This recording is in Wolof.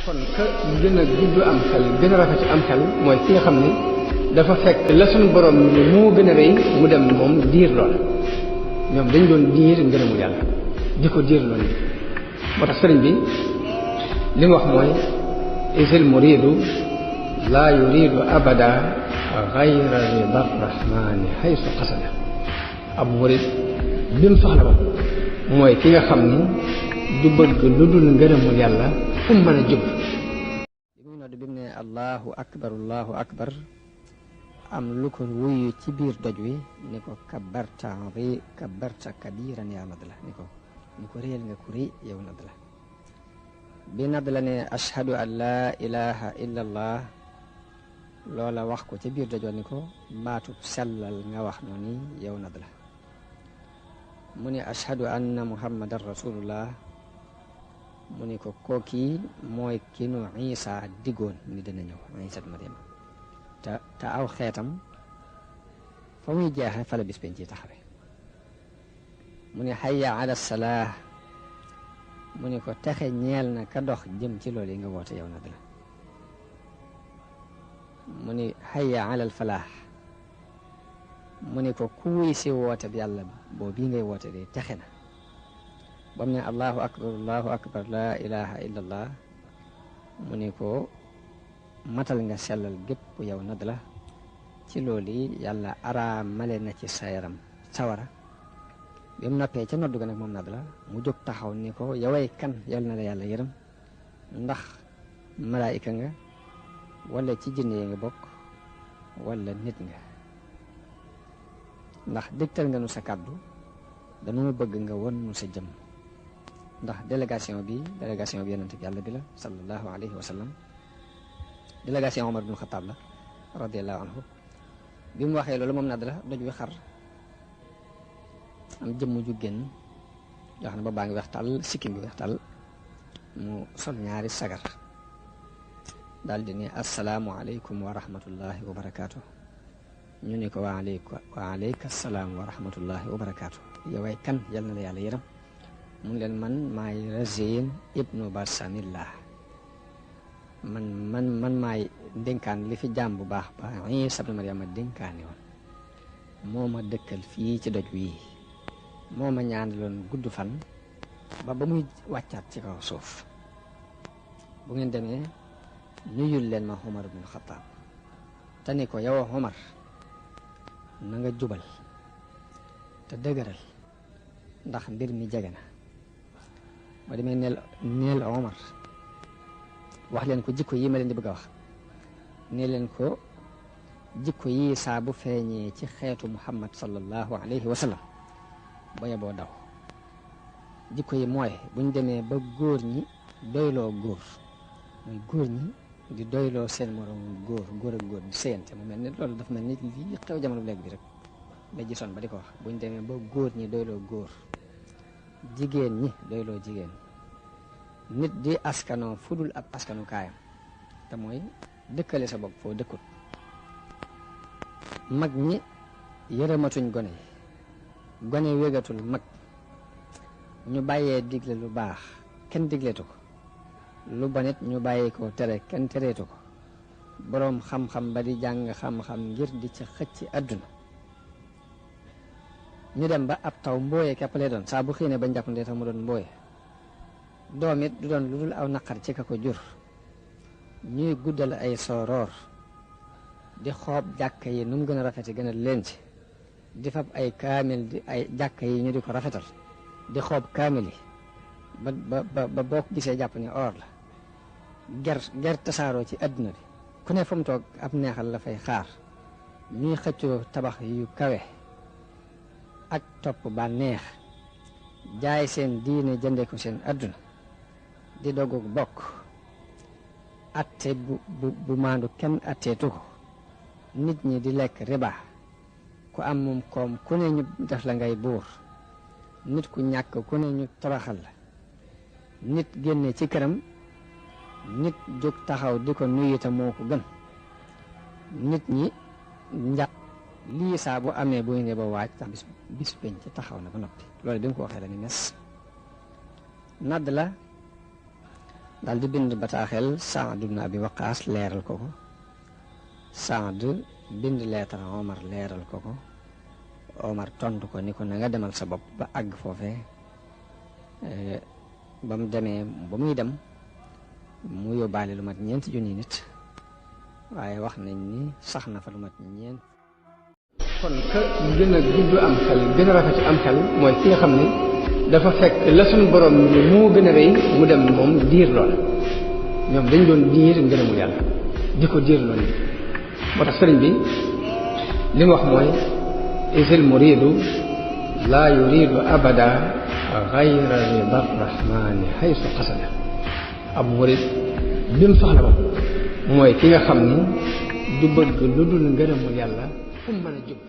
kon ka gën a gudd am xel gën a rafet am xel mooy ki nga xam ne dafa fekk la suñu borom ni moo gën a rëy mu dem moom diir lool ñoom dañ doon diir ngërëmu yàlla di ko diir loolu moo tax sëriñ bi li mu wax mooy isil muridu laa yuridu abada gayra rida rahmani haysu qasada ab murid bi mu soxla ba mooy ki nga xam ni du bëgg lu dul ngërëmul yàlla fu mu mën a jub bi muy nodd bi mu ne allahu akbar am lu ko wuyu ci biir doj wi ni ko kabarta kabiran yaa nadd la ni ko réel nga ku rëy yow nadd la bi nadd la ne ashhadu an laa ilaha illa allah loola wax ko ci biir doj wa ni ko baatub sellal nga wax noonu yow nadd la mu ne ashhadu anna muhammadan rasulullah mu ni ko kookii mooy ki nu Isa diggoon ni dina ñëw Isa Maryam te aw xeetam fa muy jeexe fa la bis penc ci taxawe mu ni hayya ala salaah mu ni ko texe ñeel na ka dox jëm ci loolu yi nga woote yow nag la mu ni hayya ala falaax mu ni ko ku wuy si woote bi yàlla boo bii ngay woote de texe na ba mu ne allahu akbar laa ilaha illa allah mu ni ko matal nga sellal gépp yow nadd la ci loolu yi yàlla araamale na ci sa yaram sawara bi mu noppee ca noddu ga nag moom nadd la mu jóg taxaw ni ko yoway kan yal na la yàlla yërëm ndax malaayika nga wala ci jinne yi nga bokk wala nit nga ndax dégtal nga nu sa kàddu dañoo bëgg nga won nu sa jëm ndax délégation bi yonent bi yàlla bi la sallallahu alayhi wa sallam délégation Omar bin Xataab la radiallahu anhu bi mu waxee loolu moom nadd la doj wi xar am jëmm ju génn yoo xam ne ba baa ngi weex tàll sikkim bi weex tàll mu sol ñaari sagar daal di ne assalaamu aleykum wa rahmatullahi wa barakaatu ñu ni ko wa aleyka salaam wa rahmatullahi wa barakaatu yoway kan yal na la yàlla yërëm mu leen man maay Razin ibnu Barsamillah man maay dénkaan li fi jaam bu baax ba Isa ibnu Maryama dénkaani woon moo ma dëkkal fii ci doj wii moo ma ñaanaloon gudd fan ba muy wàccaat ci kaw suuf bu ngeen demee nuyul leen ma Omar ibnu Xataab te ni ko yow Omar na nga jubal te dëgëral ndax mbir mi jege na ba demee neel Omar wax leen ko jikko yi ma leen di bëgg a wax ne leen ko jikko yi saa bu feeñee ci xeetu Muhammad sallallahu alayhi wa sallam ba yeboo daw jikko yi mooy buñ demee ba góor ñi doyloo góor muy góor ñi di doyloo seen morom góor ak góor di séyante mu mel ni loolu dafa mel ni lii xew jamono léegi bi rek la gisoon ba di ko wax buñ demee ba góor ñi doyloo góor jigéen ñi doyloo jigéen nit di askanoo fudul ab askanu kaayam te mooy dëkkale sa bopp foo dëkkut mag ñi yërëmatuñ gone wégatul mag ñu bàyyee digle lu baax kenn digleetu ko lu bonit ñu bàyyi ko tere kenn tereetu ko boroom xam-xam ba di jàng xam-xam ngir di ci xëcc àdduna ñu dem ba ab taw mbooye képp lay doon saa bu xiinee bañ jàpp ndee tax mu doon mbooye doom it du doon lu dul aw naqar ci ka ko jur ñuy guddal ay sooroor di xoob jàkka yi nu mu gën a rafeti gën a leen ci di fab ay kaamil di ay jàkka yi ñu di ko rafetal di xoob kaamil yi ba boo ko gisee jàpp ni or la ger tasaaroo ci àdduna bi ku ne fa mu toog ab neexal la fay xaar ñuy xëccoo tabax yu kawe ak topp ba neex jaay seen diine jënde ko seen àdduna di doggu bokk atte bu maandu kenn atteetu ko nit ñi di lekk riba ku am moom koom ku ne ñu def la ngay buur nit ku ñàkk ku ne ñu toroxal la nit génne ci këram nit jóg taxaw di ko nuyu te moo ko gën nit ñi njàpp lii saa bu amee bu ne ba waaj tax bis penc ci taxaw na ba noppi loolu bi mu ko waxee la ni nes nadd la daal di bind bataaxel Saad ibn Abi Waqaas leeral ko ko. Saad bind leetar Omar leeral ko ko. Omar tontu ko ni ko na nga demal sa bopp ba àgg foofee. ba mu demee ba muy dem mu yóbbaale lu mat 4 junni nit waaye wax nañ ni sax na fa lu mat 4. kon ka gën a gudd am xel gën a rafet am xel mooy ki nga xam ne dafa fekk la suñu borom ni moo gën a rëy mu dem moom diir lool ñoom dañ doon diir ngërëmul yàlla di ko diir lool moo tax sëriñ bi li mu wax mooy isil muridu laa yuridu abada gayra rida rahmani haysu qasada ab murid bi mu soxla moom mooy ki nga xam ni du bëgg lu dul ngërëmul yàlla fu mu mën a jóg